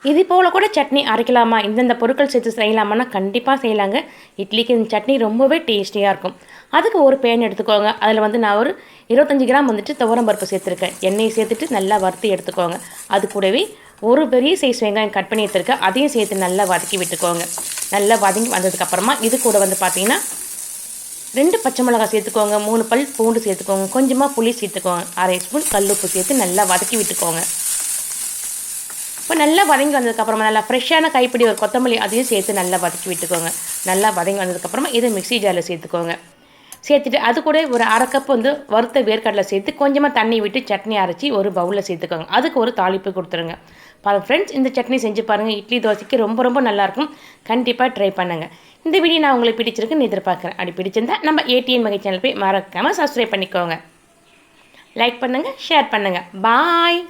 இது போல் கூட சட்னி அரைக்கலாமா, இந்தந்த பொருட்கள் சேர்த்து செய்யலாமான்னா கண்டிப்பாக செய்யலாங்க. இட்லிக்கு இந்த சட்னி ரொம்பவே டேஸ்டியாக இருக்கும். அதுக்கு ஒரு பேன் எடுத்துக்கோங்க. அதில் வந்து நான் ஒரு 25 கிராம் வந்துட்டு துவரம்பருப்பு சேர்த்துருக்கேன். எண்ணெயை சேர்த்துட்டு நல்லா வறுத்து எடுத்துக்கோங்க. அது கூடவே ஒரு பெரிய சைஸ் வெங்காயம் கட் பண்ணி எடுத்துருக்கேன். அதையும் சேர்த்து நல்லா வதக்கி விட்டுக்கோங்க. நல்லா வதங்கி வந்ததுக்கப்புறமா இது கூட வந்து பார்த்திங்கன்னா 2 பச்சை மிளகாய் சேர்த்துக்கோங்க, 3 பல் பூண்டு சேர்த்துக்கோங்க, கொஞ்சமாக புளி சேர்த்துக்கோங்க, 1/2 ஸ்பூன் கல்லுப்பு சேர்த்து நல்லா வதக்கி விட்டுக்கோங்க. இப்போ நல்லா வதங்கி வந்ததுக்கப்புறமா நல்லா ஃப்ரெஷ்ஷான கைப்பிடி ஒரு கொத்தமல்லி அதையும் சேர்த்து நல்லா வதக்கி விட்டுக்கோங்க. நல்லா வதங்கி வந்ததுக்கப்புறமா இதை மிக்ஸி ஜாரில் சேர்த்துக்கோங்க. சேர்த்துட்டு அது கூட ஒரு 1/2 கப் வந்து வறுத்த வேர்க்கடலை சேர்த்து கொஞ்சமாக தண்ணி விட்டு சட்னி அரைச்சி ஒரு பவுலில் சேர்த்துக்கோங்க. அதுக்கு ஒரு தாளிப்பு கொடுத்துருங்க. பாருங்கள் ஃப்ரெண்ட்ஸ், இந்த சட்னி செஞ்சு பாருங்கள். இட்லி தோசைக்கு ரொம்ப ரொம்ப நல்லாயிருக்கும். கண்டிப்பாக ட்ரை பண்ணுங்கள். இந்த வீடியோ நான் உங்களுக்கு பிடிச்சிருக்குன்னு எதிர்பார்க்குறேன். அப்படி பிடிச்சிருந்தா நம்ம ஏடிஎன் மகை சேனல் போய் மறக்காமல் சப்ஸ்கிரைப் பண்ணிக்கோங்க. லைக் பண்ணுங்கள், ஷேர் பண்ணுங்கள். பாய்.